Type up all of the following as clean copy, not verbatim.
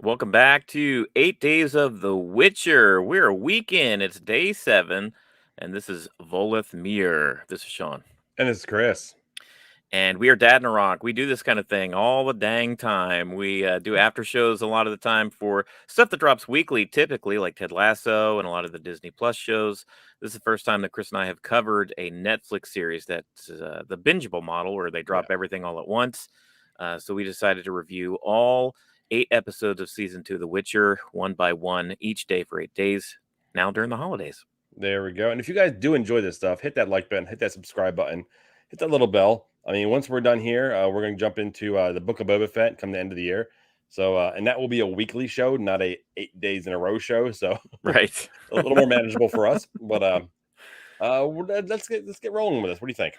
Welcome back to 8 Days of the Witcher. We're a week in. It's day 7, and this is Voleth Meir. This is Sean. And it's Chris. And we are Dad and a Rock. We do this kind of thing all the dang time. We do after shows a lot of the time for stuff that drops weekly, typically, like Ted Lasso and a lot of the Disney Plus shows. This is the first time that Chris and I have covered a Netflix series that's the bingeable model, where they drop Yeah. everything all at once. So we decided to review all 8 episodes of season 2 of The Witcher, one by one, each day for 8 days, now during the holidays. There we go. And if you guys do enjoy this stuff, hit that like button, hit that subscribe button, hit that little bell. I mean, once we're done here, we're going to jump into the Book of Boba Fett come the end of the year. So, and that will be a weekly show, not a 8 days in a row show. So, Right. a little more manageable for us. But let's get rolling with this. What do you think?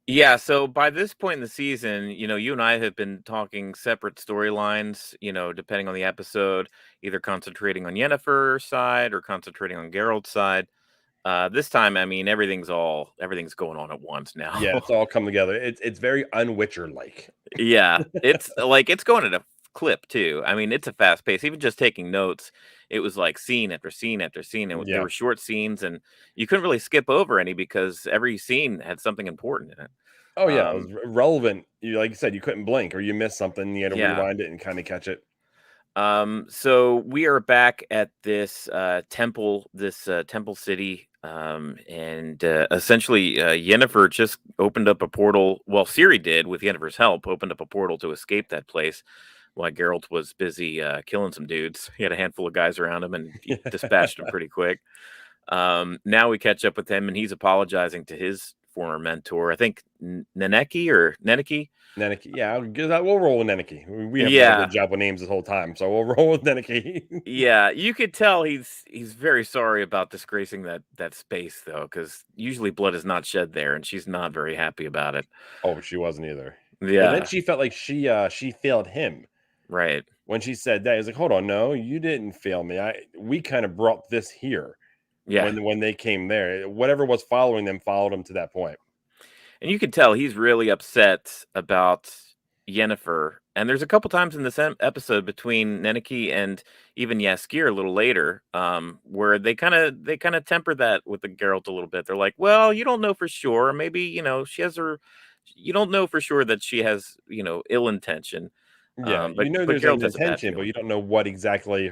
Yeah, so by this point in the season, you and I have been talking separate storylines, depending on the episode, either concentrating on Yennefer's side or concentrating on Geralt's side. This time, I mean, everything's going on at once now. Yeah, it's all come together. It's very un-Witcher like. Yeah, it's like it's going at a clip too. I mean, it's a fast pace. Even just taking notes, it was like scene after scene after scene, and there Yeah. were short scenes, and you couldn't really skip over any because every scene had something important in it. Oh yeah, it was Um, relevant. You like you said, you couldn't blink or you missed something. You had to yeah. rewind it and kind of catch it. So we are back at this temple, temple city, and essentially Yennefer just opened up a portal. Well, Ciri did, with Yennefer's help, opened up a portal to escape that place while Geralt was busy killing some dudes. He had a handful of guys around him, and he dispatched them pretty quick. Now we catch up with him, and he's apologizing to his former mentor. I think Neneki. Neneki, yeah, we'll roll with Neneki. We haven't done a Yeah. good job with names this whole time, so we'll roll with Neneki. Yeah, you could tell he's very sorry about disgracing that space, though, because usually blood is not shed there, and she's not very happy about it. Oh, she wasn't either. And then Yeah, she felt like she failed him right. when she said that. He's like, "Hold on, no, you didn't fail me. We kind of brought this here Yeah, when they came there. Whatever was following them followed them to that point." and you can tell he's really upset about Yennefer. And there's a couple times in this episode between Neneki and even Yaskir a little later, where they kind of temper that with the Geralt a little bit. They're like, "Well, you don't know for sure. Maybe she has her. You don't know for sure that she has ill intention." Yeah, But you know but there's an Geralt has a bad intention, but feeling. you don't know what exactly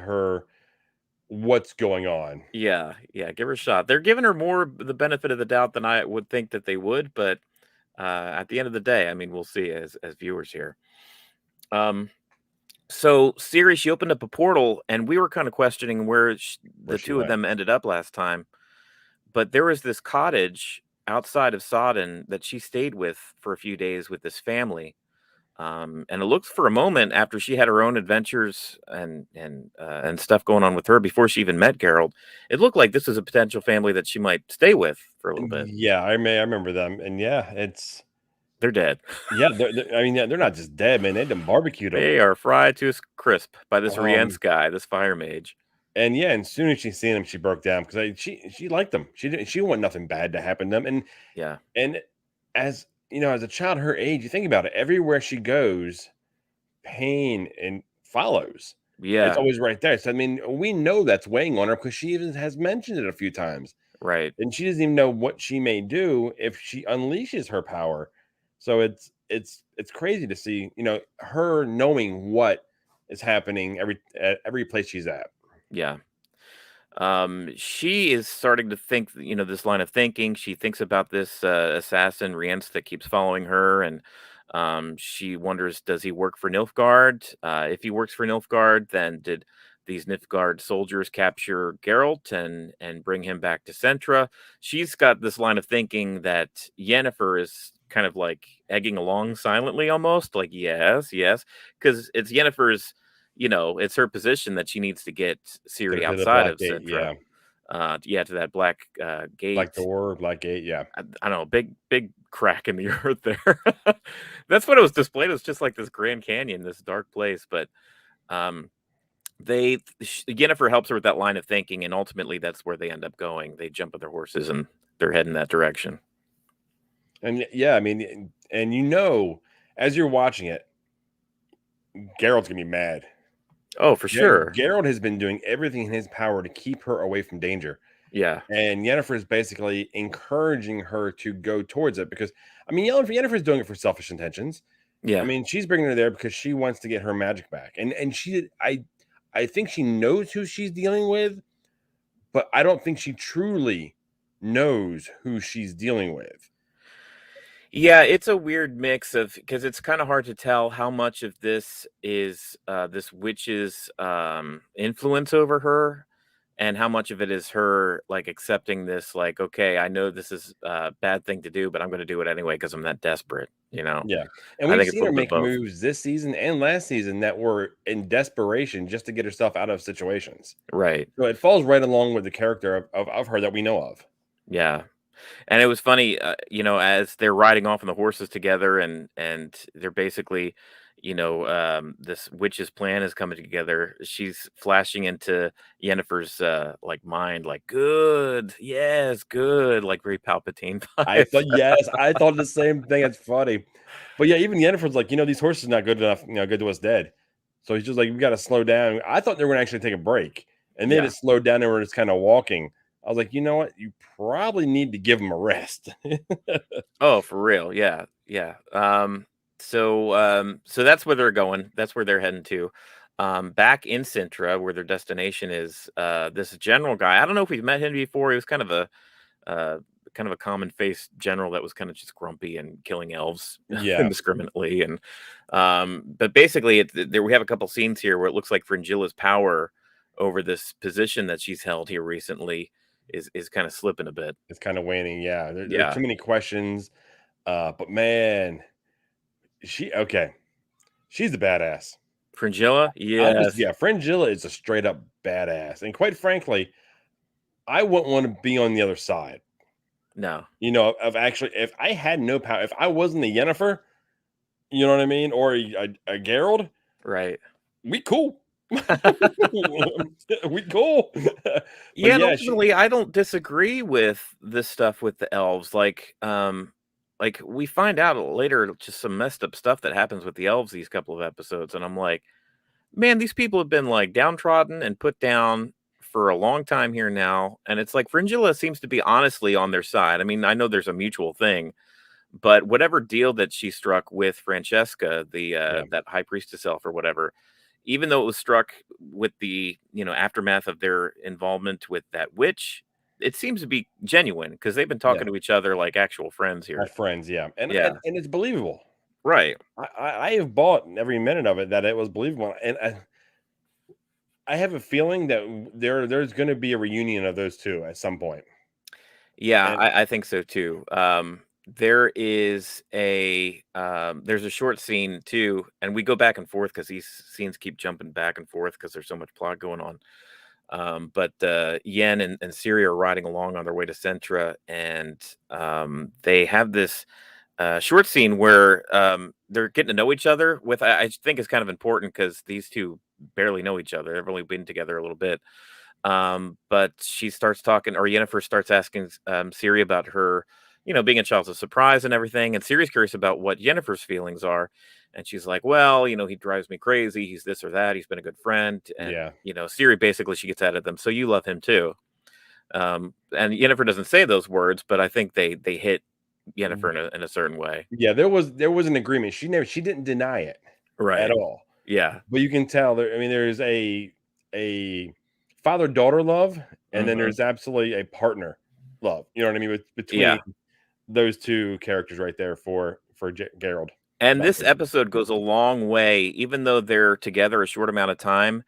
what's going on. Yeah, yeah, give her a shot. They're giving her more the benefit of the doubt than I would think that they would, but at the end of the day, I mean, we'll see as viewers here. Um, so Ciri, she opened up a portal, and we were kind of questioning where Where the she two of went. them ended up last time. But there was this cottage outside of Sodden that she stayed with for a few days with this family. And it looks for a moment after she had her own adventures and stuff going on with her before she even met Geralt, it looked like this was a potential family that she might stay with for a little bit. Yeah, I remember them, and yeah, it's They're dead. yeah. I mean, yeah, they're not just dead, man. They done barbecued them. They are fried to a crisp by this Rien's Um, guy, this fire mage. and yeah, and as soon as she seen him, she broke down because she liked them. She didn't want nothing bad to happen to them. Yeah, And as you know, as a child her age, you think about it. Everywhere she goes, pain and follows. It's yeah, always right there. So I mean, we know that's weighing on her because she even has mentioned it a few times, right. and she doesn't even know what she may do if she unleashes her power. So it's crazy to see, her knowing what is happening at every place she's at. Yeah. She is starting to think, this line of thinking. She thinks about this assassin Rience that keeps following her, and she wonders, does he work for Nilfgaard? If he works for Nilfgaard, then did these Nilfgaard soldiers capture Geralt and bring him back to Centra? She's got this line of thinking that Yennefer is kind of like egging along silently, almost like yes, yes, because it's Yennefer's. It's her position that she needs to get Ciri To the outside black of gate, Centra. yeah, Yeah, to that black black gate. door, black gate, yeah. I don't know, big crack in the earth there. That's what it was displayed as, just like this Grand Canyon, this dark place. But um, Yennefer helps her with that line of thinking, and ultimately that's where they end up going. They jump on their horses and they're heading that direction. And yeah, I mean, and as you're watching it, Geralt's gonna be mad. Oh, for sure. Geralt has been doing everything in his power to keep her away from danger. Yeah. And Yennefer is basically encouraging her to go towards it because, I mean, Yennefer's doing it for selfish intentions. I Yeah. mean, she's bringing her there because she wants to get her magic back, and I think she knows who she's dealing with, but I don't think she truly knows who she's dealing with. Yeah, it's a weird mix of because it's kind of hard to tell how much of this is this witch's influence over her, and how much of it is her like accepting this, like, okay, I know this is a bad thing to do, but I'm going to do it anyway because I'm that desperate. Yeah, and I we've think it's a seen her little bit of make both. moves this season and last season that were in desperation just to get herself out of situations. Right. So it falls right along with the character of her that we know of. Yeah. And it was funny, as they're riding off on the horses together, and they're basically, this witch's plan is coming together. She's flashing into Yennefer's like mind, like good, yes, good, like very Palpatine I vibes. thought yes, I thought the same thing. It's funny. But yeah, even Yennefer's like, these horses not good enough, good to us dead. So he's just like, we got to slow down. I thought they were going to actually take a break. And then Yeah. it slowed down and we're just kind of walking. I was like, you know what? You probably need to give them a rest. Oh, for real. Yeah. Yeah. So that's where they're going. That's where they're heading to. Back in Centra, where their destination is, this general guy. I don't know if we've met him before. He was uh, kind of a common face general that was kind of just grumpy and killing elves Yeah. indiscriminately. And but basically, there we have a couple scenes here where it looks like Fringilla's power over this position that she's held here recently is kind of slipping a bit. It's kind of waning. Yeah. There's Yeah, too many questions. But man, okay. She's the badass. Fringilla, yes, Yeah, Frangilla is a straight up badass. And quite frankly, I wouldn't want to be on the other side. no, Of actually, if I had no power, if I wasn't a Yennefer, you know what I mean, or a Geralt, right. we cool. We cool. But Yeah, and yeah, she, ultimately, I don't disagree with this stuff with the elves. Like we find out later just some messed up stuff that happens with the elves these couple of episodes, and I'm like, man, these people have been like downtrodden and put down for a long time here now, and it's like Fringilla seems to be honestly on their side. I mean, I know there's a mutual thing, but whatever deal that she struck with Francesca, the yeah, that high priestess elf or whatever, even though it was struck with the aftermath of their involvement with that witch, it seems to be genuine because they've been yeah, talking to each other like actual friends my here. friends, yeah, and Yeah, and it's believable. right. I have bought every minute of it that it was believable, and I have a feeling that there's going to be a reunion of those two at some point. Yeah, And I think so too. There's a short scene too, and we go back and forth because these scenes keep jumping back and forth because there's so much plot going on. But Yen and Ciri are riding along on their way to Centra, and they have this short scene where they're getting to know each other. I think is kind of important because these two barely know each other. They've only been together a little bit. But she starts talking, or Yennefer starts asking Ciri about her, being a child of surprise and everything. And Ciri's curious about what Yennefer's feelings are. And she's like, well, he drives me crazy. He's this or that. He's been a good friend. And, yeah, Ciri basically, she gets out of them. So you love him too. And Yennefer doesn't say those words, but I think they hit Yennefer in a certain way. yeah, there was an agreement. She didn't deny it at Right. all. Yeah. But you can tell there. I mean, there's a father daughter love, and then Hmm. there's absolutely a partner love. You know what I mean? Yeah. Between those two characters right there for Gerald. And Not this Gerald. episode goes a long way, even though they're together a short amount of time.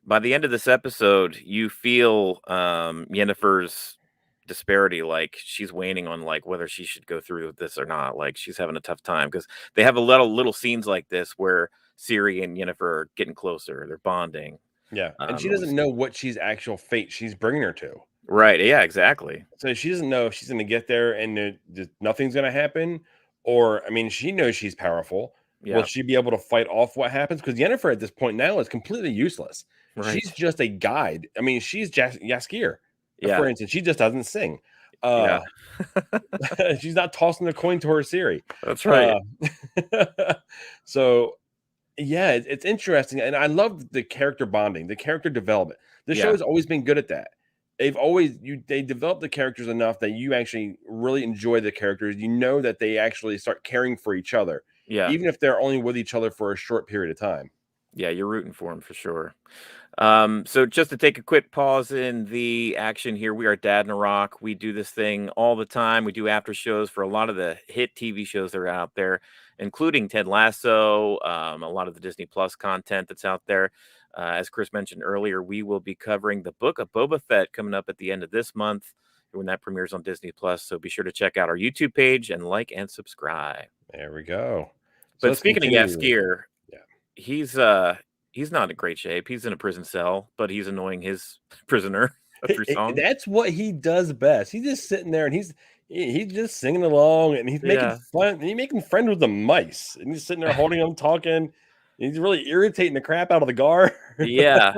By the end of this episode, you feel Yennefer's disparity, like she's waning on like whether she should go through with this or not. Like she's having a tough time because they have a little scenes like this where Ciri and Yennefer are getting closer, they're bonding. Yeah, and she It doesn't was know what she's actual fate she's bringing her to. right, yeah, exactly, So she doesn't know if she's going to get there and nothing's going to happen, or I mean, she knows she's powerful. Will yeah, she be able to fight off what happens? Because Yennefer at this point now is completely useless. She's right, just a guide. I mean, she's Jaskier, yeah, for instance. She just doesn't sing. yeah, Uh, she's not tossing the coin to her Siri. that's right. Uh, so Yeah, it's interesting, and I love the character bonding, the character development. The show Yeah, has always been good at that. They develop the characters enough that you actually really enjoy the characters. You know that they actually start caring for each other, yeah, even if they're only with each other for a short period of time. yeah. You're rooting for him for sure. So just to take a quick pause in the action here, we are Dad in Iraq. We do this thing all the time. We do after shows for a lot of the hit TV shows that are out there, including Ted Lasso, a lot of the Disney Plus content that's out there. As Chris mentioned earlier, we will be covering the Book of Boba Fett coming up at the end of this month when that premieres on Disney Plus. So be sure to check out our YouTube page and like and subscribe. There we go. So But let's speaking of continue. Yaskier, Yeah. he's he's not in great shape. He's in a prison cell, but he's annoying his prisoner through song. That's what he does best. He's just sitting there and he's just singing along and he's making Yeah. fun. He's making friends with the mice and he's sitting there holding them, talking. He's really irritating the crap out of the guard. Yeah.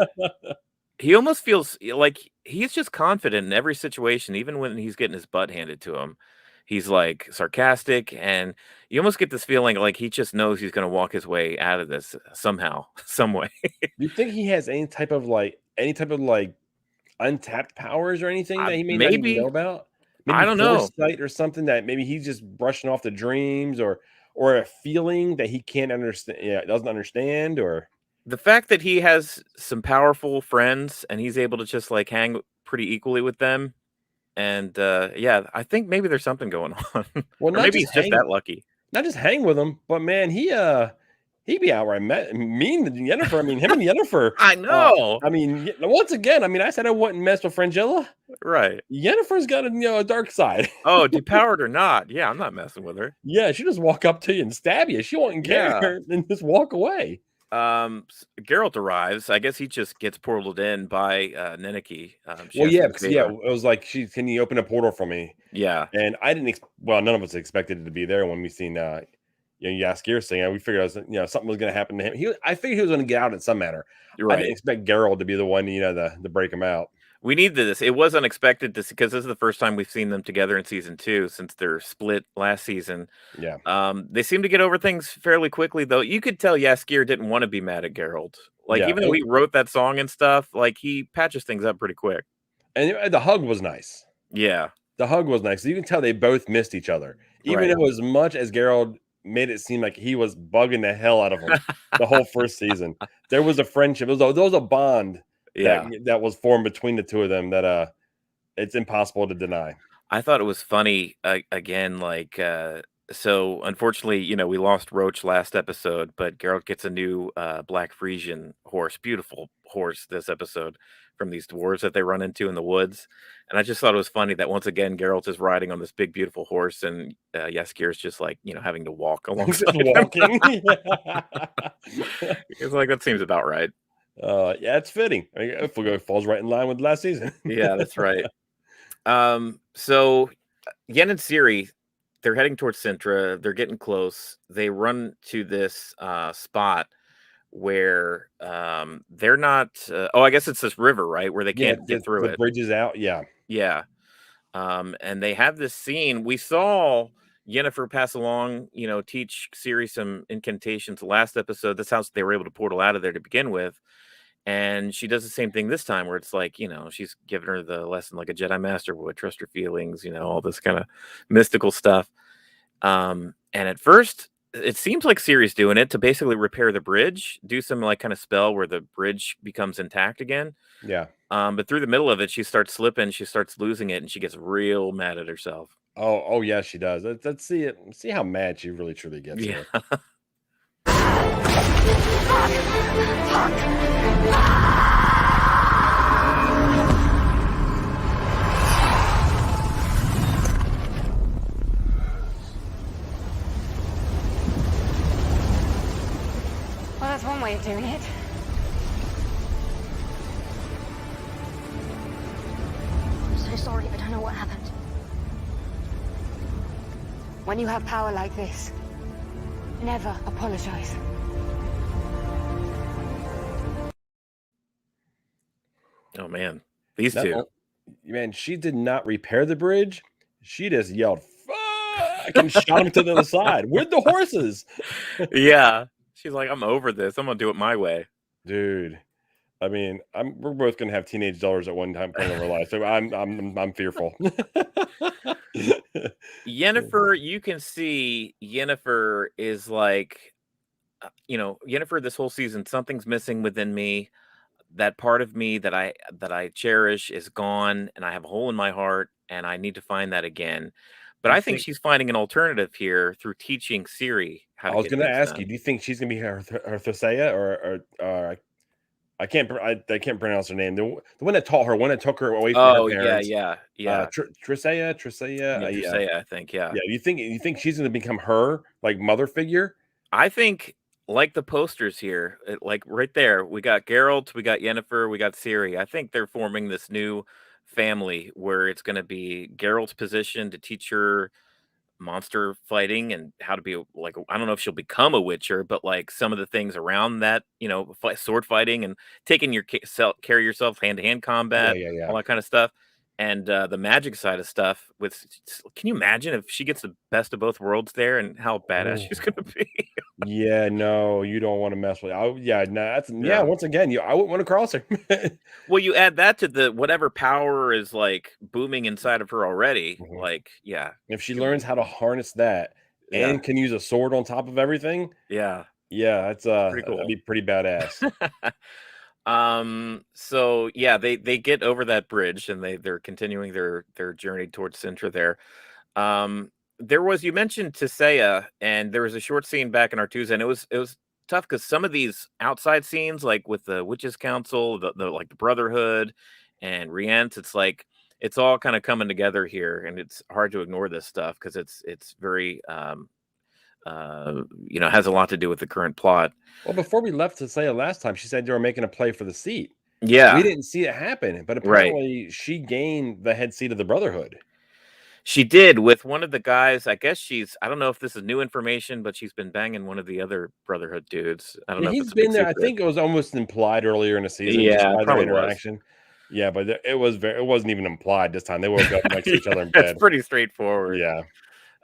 He almost feels like he's just confident in every situation, even when he's getting his butt handed to him. He's like sarcastic, and you almost get this feeling like he just knows he's going to walk his way out of this somehow, some way. Do you think he has any type of like untapped powers or anything that he may not even know Maybe, about? I Maybe don't know. foresight or something that maybe he's just brushing off the dreams or a feeling that he can't understand, yeah, doesn't understand or The fact that he has some powerful friends and he's able to just like hang pretty equally with them. And yeah, I think maybe there's something going on, well, or maybe he's just that lucky. not just hang with him, but man, he be outright mean to Yennifer. I mean, him and Yennefer. I know. I mean, once again, I mean, I said I wouldn't mess with Frangilla. Right. Yennefer's got a dark side. Oh, depowered or not. Yeah, I'm not messing with her. Yeah, she just walk up to you and stab you. She won't Yeah. care and just walk away. Geralt arrives. I guess he just gets portaled in by Neneki. She Well, has yeah, to because save her. it was like, Can you open a portal for me?" Yeah. And I didn't. Well, none of us expected it to be there when we seen Yaskir sing. We figured something was going to happen to him. I figured he was going to get out in some manner. You're I didn't right. expect Geralt to be the one to break him out. We need this. It was unexpected to because this is the first time we've seen them together in season 2 since their split last season. Yeah, They seem to get over things fairly quickly, though. You could tell Yaskier didn't want to be mad at Geralt. Like, yeah, even though he wrote that song and stuff, like he patches things up pretty quick. and the hug was nice. Yeah, The hug was nice. You can tell they both missed each other, even right. though as much as Geralt made it seem like he was bugging the hell out of him the whole first season. There was a friendship. There was a bond Yeah. that was formed between the two of them that it's impossible to deny. I thought it was funny again, like so unfortunately, we lost Roach last episode, but Geralt gets a new Black Frisian horse, beautiful horse this episode from these dwarves that they run into in the woods. And I just thought it was funny that once again Geralt is riding on this big beautiful horse and Jaskier is just like, having to walk Just alongside him. walking. It's like that seems about right. Yeah, it's fitting. I mean, if we go falls right in line with last season. Yeah, that's right. So Yen and Ciri, they're heading towards Centra. They're getting close. They run to this spot where they're not. Oh, I guess it's this river, right, where they Yeah, can't get through the it. bridge is out. Yeah, Yeah. And they have this scene. We saw Yennefer pass along, teach Ciri some incantations last episode. That's how they were able to portal out of there to begin with. And she does the same thing this time, where it's like, she's giving her the lesson like a Jedi Master would, trust your feelings, all this kind of mystical stuff. And at first, it seems like Ciri's doing it to basically repair the bridge, do some like kind of spell where the bridge becomes intact again. yeah. But through the middle of it, she starts slipping, she starts losing it, and she gets real mad at herself. Oh, yeah, she does. Let's see it. See how mad she really truly gets Yeah. here. Well, that's one way of doing it. I'm so sorry, I don't know what happened. When you have power like this, never apologize. Oh man, these Not two. o- Man, she did not repair the bridge. She just yelled, "Fuck!" and shot him to the other side with the horses. Yeah. She's like, "I'm over this. I'm gonna do it my way." Dude. I mean, we're both gonna have teenage daughters at one point of our life, so I'm fearful. Yennefer, you can see Yennefer is like, Yennefer this whole season, something's missing within me. That part of me that I cherish is gone, and I have a hole in my heart, and I need to find that again. But Do you I think think she's finding an alternative here through teaching Ciri how I to was get gonna things ask you, done. do you think she's gonna be her Thesea or I can't I can't pronounce her name. The one that taught her, one that took her away from her Oh, yeah, parents. yeah, yeah. Trisea, Yeah, yeah. Drusilla, I think, yeah. Yeah, you think she's gonna become her, like, mother figure? I think, like the posters here, like right there, we got Geralt, we got Yennefer, we got Ciri. I think they're forming this new family where it's going to be Geralt's position to teach her monster fighting and how to be like, I don't know if she'll become a witcher, but like some of the things around that, sword fighting and taking carry yourself hand to hand Yeah, combat, yeah, yeah. all that kind of stuff. And the magic side of stuff can you imagine if she gets the best of both worlds there and how badass Oh, she's gonna be? yeah, no, you don't wanna mess with yeah, no, yeah, Yeah. once again, I wouldn't wanna cross her. Well, you add that to the whatever power is, like, booming inside of her already, Mhm. like, yeah, If she it's gonna be learns how to harness that yeah, and can use a sword on top of everything, yeah, yeah, that's, pretty that'd cool. be pretty badass. So, yeah, they get over that bridge, and they're continuing their journey towards Centra there. There was you mentioned Tisea, and there was a short scene back in Artusa, and it was tough because some of these outside scenes, like with the Witches Council, like the Brotherhood and Rience, it's like it's all kind of coming together here, and it's hard to ignore this stuff because it's very has a lot to do with the current plot. Well, before we left to say last time, she said they were making a play for the seat. We Yeah, didn't see it happen, but right. apparently she gained the head seat of the Brotherhood. She did with one of the guys. I guess I don't know if this is new information, but she's been banging one of the other Brotherhood dudes. I don't Yeah, know if he's it's a big been there. I secret. think it was almost implied earlier in the season just Yeah, it by their probably was. interaction. Yeah, but it wasn't even implied this time. They woke up next to each other in It's bed. pretty straightforward. Yeah.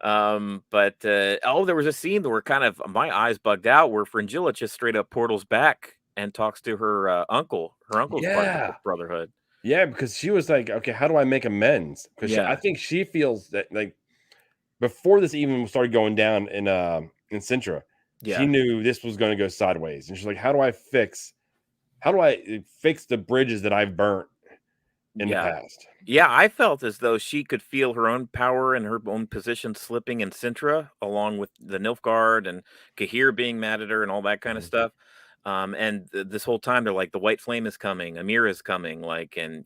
But there was a scene where kind of my eyes bugged out where Fringilla just straight up portals back and talks to her uncle. Her uncle's part of the Yeah. Brotherhood. Yeah, because she was like, "Okay, how do I make amends?" Because I Yeah, think she feels that, like, before this even started going down in Centra, she yeah. knew this was gonna go sideways, and she's like, how do I fix the bridges that I've burnt in the Yeah. past?" Yeah, I felt as though she could feel her own power and her own position slipping in Sintra, along with the Nilfgaard and Cahir being mad at her and all that kind of Mhm. stuff. And this whole time they're like, the White Flame is coming, Amir is coming, like, and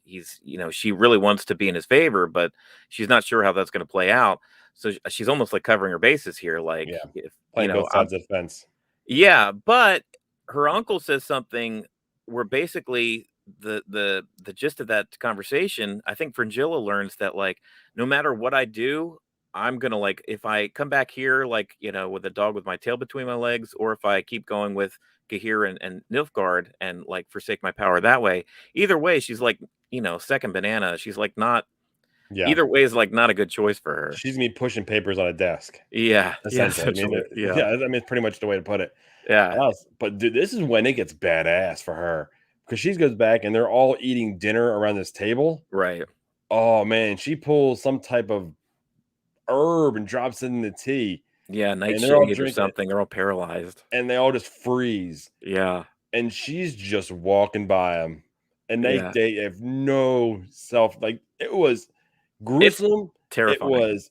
she really wants to be in his favor, but she's not sure how that's going to play out. So she's almost like covering her bases here, like, Yeah, if playing both I'm sides of the fence. yeah, but her uncle says something where basically the gist of that conversation, I think Fringilla learns that like no matter what I do, I'm gonna like if I come back here like with a dog with my tail between my legs, or if I keep going with Gahir and Nilfgaard and like forsake my power that way. Either way, she's like second banana. She's like not Yeah, either way is like not a good choice for her. she's gonna be pushing papers on a desk, Yeah, yeah, essentially. I mean, essentially, yeah, yeah, I mean, it's pretty much the way to put it. yeah, But dude, this is when it gets badass for her because she goes back and they're all eating dinner around this table. right. Oh man, she pulls some type of herb and drops it in the tea, Yeah, and they're all nightshade or drinking it, something. They're all paralyzed. and they all just freeze. Yeah, And she's just walking by them, and yeah. they have no self. Like, it was It's gruesome. It terrifying. was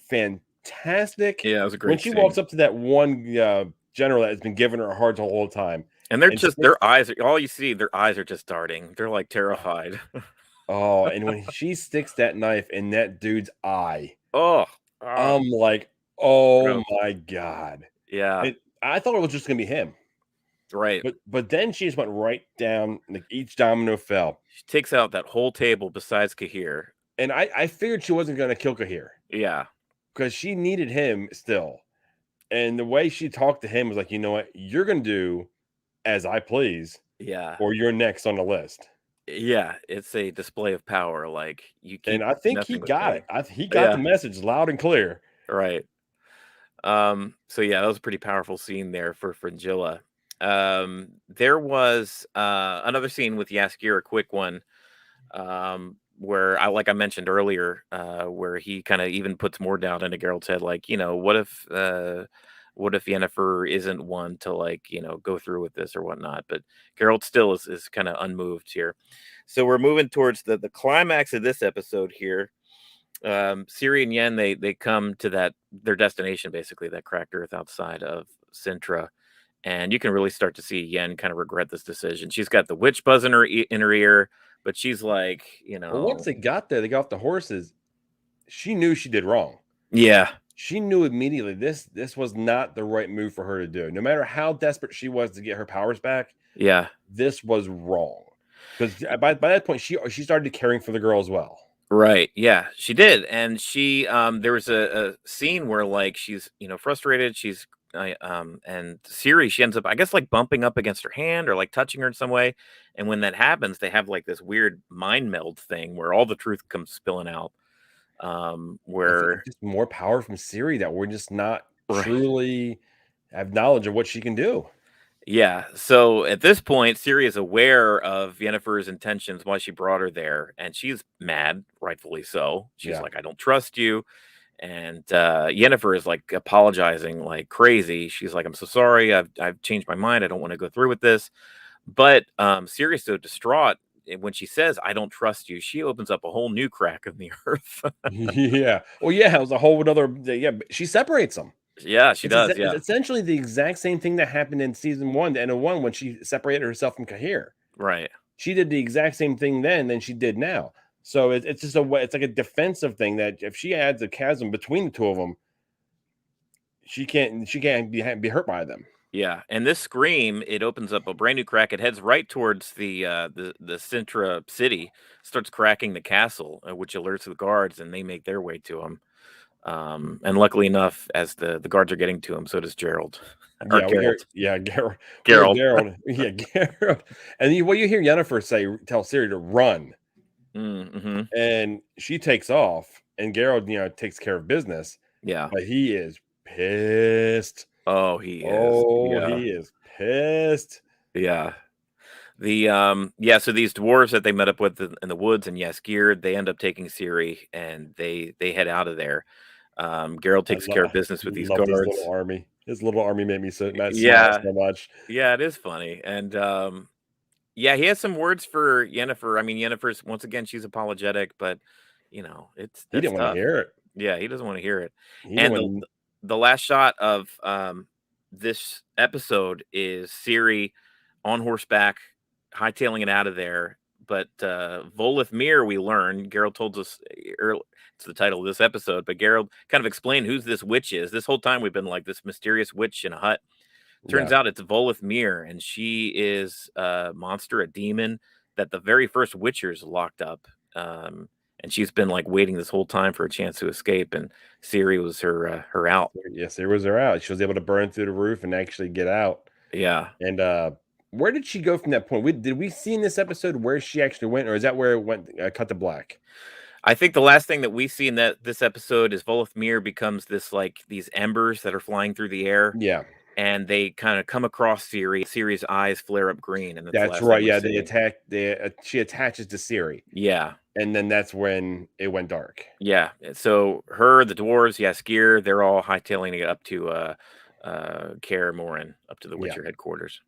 fantastic Yeah, it was a when great she scene. walks up to that one general that has been giving her a hard time the whole time, And they're and just sticks. their eyes are all you see, their eyes are just darting. They're like terrified. Oh, and when she sticks that knife in that dude's eye, Oh, ah, I'm like, oh gross. my god! Yeah, I thought it was just gonna be him, right. but then she just went right down. Like, each domino fell, She takes out that whole table besides Cahir. and I figured she wasn't gonna kill Kahir Yeah, because she needed him still. And the way she talked to him was like, you know what, you're gonna do as I please, yeah, or you're next on the list. yeah. It's a display of power. Like you And keep I think he messing with got me. it. He got the Yeah, message loud and clear. right. So yeah, that was a pretty powerful scene there for Fringilla. There was another scene with Yaskir, a quick one, where like I mentioned earlier, where he kind of even puts more doubt into Geralt's head, like, what if Yennefer isn't one to, like, go through with this or whatnot. But Geralt still is kind of unmoved here. So we're moving towards the climax of this episode here. Ciri and Yen, they come to their destination, basically that cracked earth outside of Centra, and you can really start to see Yen kind of regret this decision. She's got the witch buzz in her ear, but she's like, Well, once they got there, they got off the horses. She knew she did wrong. yeah, She knew immediately this was not the right move for her to do. No matter how desperate she was to get her powers back, yeah, this was wrong. Because by that point, she started caring for the girl as well. right, yeah, she did, and there was a scene where, like, she's frustrated, and Ciri, she ends up, I guess, like bumping up against her hand or like touching her in some way, and when that happens, they have like this weird mind meld thing where all the truth comes spilling out. It's Where just more power from Ciri that we're just not right. truly have knowledge of what she can do. Yeah. So at this point, Ciri is aware of Yennefer's intentions, why she brought her there, and she's mad, rightfully so. She's Yeah. like, "I don't trust you." And Yennefer is like apologizing like crazy. She's like, "I'm so sorry. I've changed my mind. I don't want to go through with this." But Ciri is so distraught, when she says, "I don't trust you," she opens up a whole new crack in the earth. Yeah. Well, yeah, it was a whole another. Yeah, but she separates them. Yeah, she does. It's Yeah. essentially the exact same thing that happened in season one, the end of one, when she separated herself from Cahir. Right. She did the exact same thing then than she did now. So it's just a way. It's like a defensive thing that if she adds a chasm between the two of them, she can't be hurt by them. Yeah, and this scream, it opens up a brand new crack. It heads right towards the Centra city, starts cracking the castle, which alerts the guards, and they make their way to him. And luckily enough, as the guards are getting to him, so does Gerald or Yeah, we hear Geralt. Geralt. We hear Gerald. Geralt. Yeah, Geralt. And what you hear Yennefer tell Ciri to run, Mm-hmm. and she takes off, and Geralt, takes care of business, Yeah. but he is pissed. Oh, he is. Oh, Yeah. he is pissed. Yeah. So these dwarves that they met up with in the woods and Yaskir, they end up taking Ciri and they head out of there. Geralt I takes care of business with these loved his little guards. army. His little army made me smile Yeah. so much. Yeah, it is funny. And yeah, he has some words for Yennefer. I mean, Yennefer's, once again, she's apologetic, but He that's didn't want to tough. hear it. Yeah, he doesn't want to hear it. He didn't And want. the last shot of this episode is Ciri on horseback, hightailing it out of there. But Voleth Meir, we learn, Geralt told us early, it's the title of this episode, but Geralt kind of explained who this witch is. This whole time we've been like this mysterious witch in a hut. Turns Yeah, out it's Voleth Meir, and she is a monster, a demon that the very first Witchers locked up. And she's been like waiting this whole time for a chance to escape, and Ciri was her out. yes, there was her out. She was able to burn through the roof and actually get out. Yeah. And where did she go from that point? Did we see in this episode where she actually went, or is that where it went? Cut to black. I think the last thing that we see in this episode is Voleth Meir becomes these embers that are flying through the air, Yeah, and they kind of come across Ciri. Ciri's eyes flare up green, and that's the that's last thing right. we Yeah, see. they attack. She attaches to Ciri, Yeah. and then that's when it went dark. Yeah. So her, the dwarves, Yaskir, they're all hightailing it up to Kaer Morhen, up to the Yeah. Witcher headquarters.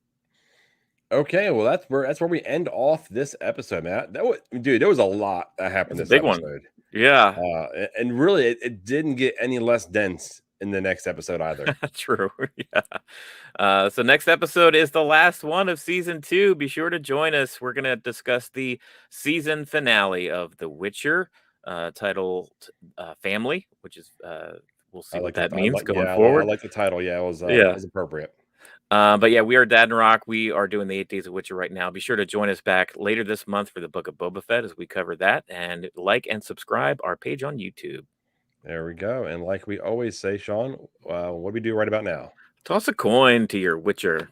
Okay, well that's where we end off this episode, man. There was a lot that happened It's this a big one. episode. Yeah. And really it didn't get any less dense in the next episode either. True. Yeah. So next episode is the last one of season 2. Be sure to join us. We're gonna discuss the season finale of The Witcher, titled Family, which is we'll see what that means going I forward. like the title. Yeah, it was Yeah. appropriate. But yeah, we are Dad and Rock. We are doing the 8 Days of Witcher right now. Be sure to join us back later this month for the Book of Boba Fett as we cover that. And like and subscribe our page on YouTube. There we go. And like we always say, Sean, what do we do right about now? Toss a coin to your Witcher.